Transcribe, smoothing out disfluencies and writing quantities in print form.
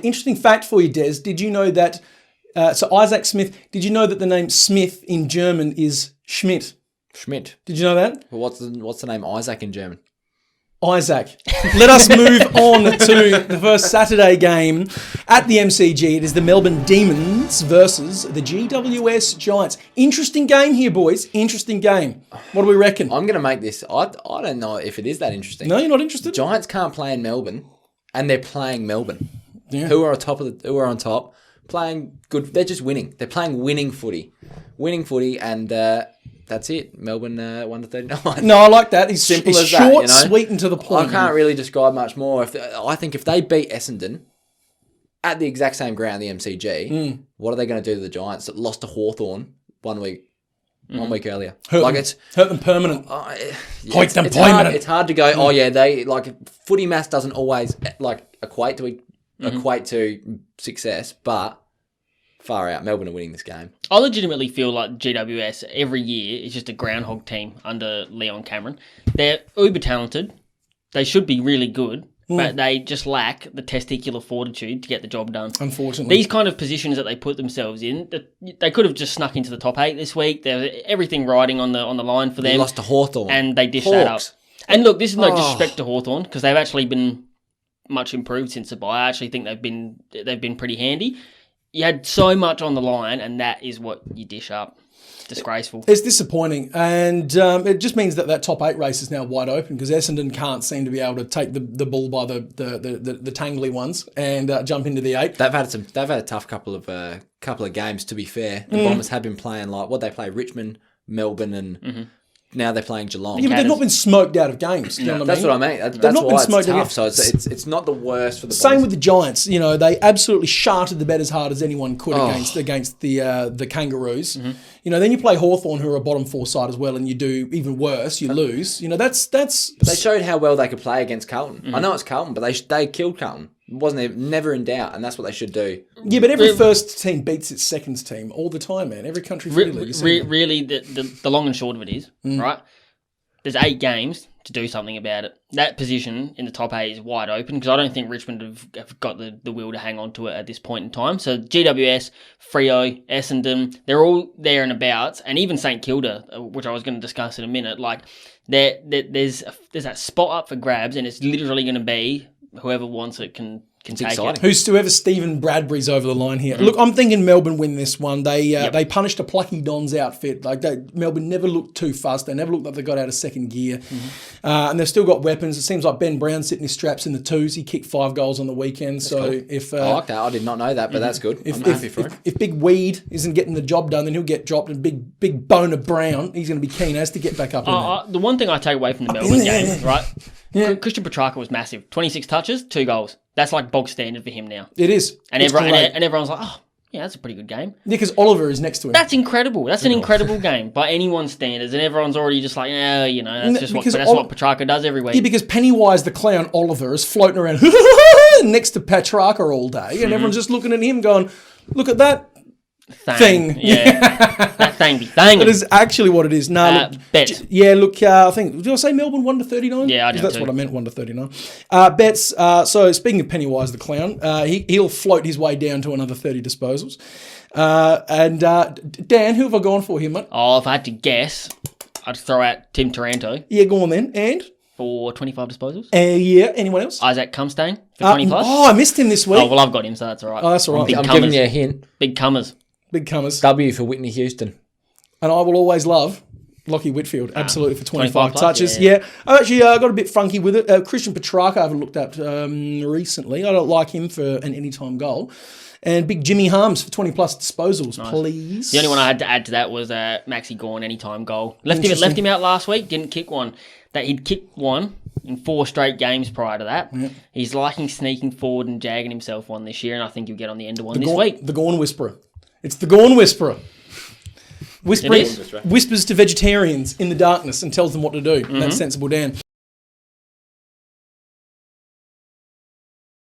Interesting fact for you, Des. Did you know that, so Isaac Smith, did you know that the name Smith in German is Schmidt? Schmidt. Did you know that? Well, what's the name Isaac in German? Isaac. Let us move on to the first Saturday game at the MCG. It is the Melbourne Demons versus the GWS Giants. Interesting game here, boys. Interesting game. What do we reckon? I'm going to make this. I don't know if it is that interesting. No, you're not interested? Giants can't play in Melbourne, and they're playing Melbourne. Yeah. Who are on top? Playing good. They're just winning. They're playing winning footy, and that's it. Melbourne 1-39. No, I like that. He's Simple it's as short, that, you know? sweet, and to the point. I can't really describe much more. I think if they beat Essendon at the exact same ground, the MCG, what are they going to do to the Giants that lost to Hawthorn 1 week earlier? Hurt them permanent. It's hard. It's hard to go. Oh yeah, they footy maths doesn't always equate to success, but far out. Melbourne are winning this game. I legitimately feel like GWS every year is just a groundhog team under Leon Cameron. They're uber talented. They should be really good, but they just lack the testicular fortitude to get the job done. Unfortunately. These kind of positions that they put themselves in, they could have just snuck into the top 8 this week. There's everything riding on the line for them. They lost to Hawthorn. And they dished that up. And look, this is no disrespect to Hawthorn because they've actually been much improved since the bye. I actually think they've been pretty handy. You had so much on the line, and that is what you dish up. It's disgraceful. It's disappointing, and it just means that top 8 race is now wide open because Essendon can't seem to be able to take the bull by the tangly ones and jump into the 8. They've had a tough couple of games. To be fair, the Bombers have been playing they play Richmond, Melbourne, and. Now they're playing Geelong. Yeah, but they've not been smoked out of games. You know that's what I mean. That's why it's tough. So it's not the worst for the Same Bombers. with the Giants. You know, they absolutely sharted the bet as hard as anyone could against the Kangaroos. Mm-hmm. You know, then you play Hawthorn, who are a bottom 4 side as well, and you do even worse. You lose. You know, that's. They showed how well they could play against Carlton. I know it's Carlton, but they killed Carlton. Never in doubt, and that's what they should do. Yeah, but every first team beats its second team all the time, man. Every country footy league. Really, the long and short of it is, right? There's 8 games to do something about it. That position in the top 8 is wide open because I don't think Richmond have got the will to hang on to it at this point in time. So GWS, Freo, Essendon, they're all there and abouts, and even St Kilda, which I was going to discuss in a minute. Like there's that spot up for grabs, and it's literally going to be whoever wants it can take exciting. it. Whoever Stephen Bradbury's over the line here. Look, I'm thinking Melbourne win this one. They punished a plucky Don's outfit. Melbourne never looked too fast. They never looked like they got out of second gear. And they've still got weapons. It seems like Ben Brown's sitting his straps in the 2s. He kicked 5 goals on the weekend. That's so cool. if I like that. I did not know that, but that's good. I'm happy for him. If Big Weed isn't getting the job done, then he'll get dropped. And Big Boner Brown, he's going to be keen as to get back up in there. The one thing I take away from the Melbourne game, right? Yeah. Christian Petrarca was massive. 26 touches, 2 goals. That's like bog standard for him now. It is. And everyone's like, oh, yeah, that's a pretty good game. Yeah, because Oliver is next to him. That's incredible. That's an incredible game by anyone's standards. And everyone's already just like, yeah, you know, that's what Petrarca does every week. Yeah, because Pennywise the clown Oliver is floating around next to Petrarca all day. And everyone's just looking at him going, look at that thing. Yeah. That thing be thangin'. That is actually what it is. No, bets. I think, did I say Melbourne 1-39? Yeah, I did. That's what I meant, 1-39. Bets. So speaking of Pennywise the clown, he'll float his way down to another 30 disposals. Dan, who have I gone for here, mate? Oh, if I had to guess, I'd throw out Tim Taranto. Yeah, go on then. And? For 25 disposals. Yeah, anyone else? Isaac Cumstain for 20 plus. Oh, I missed him this week. Oh, well, I've got him, so that's all right. Oh, that's all right. I'm giving you a hint. Big comers. Big comers. W for Whitney Houston. And I will always love Lockie Whitfield, absolutely, for 25 touches. Yeah. I've actually got a bit funky with it. Christian Petrarca I haven't looked at recently. I don't like him for an anytime goal. And big Jimmy Harms for 20-plus disposals, please. The only one I had to add to that was Maxi Gawn anytime goal. Left him out last week, didn't kick one. He'd kicked one in 4 straight games prior to that. Yep. He's liking sneaking forward and jagging himself one this year, and I think he'll get on the end of one this week. The Gawn Whisperer. It's the Gawn Whisperer. Whispers to vegetarians in the darkness and tells them what to do. That's sensible, Dan.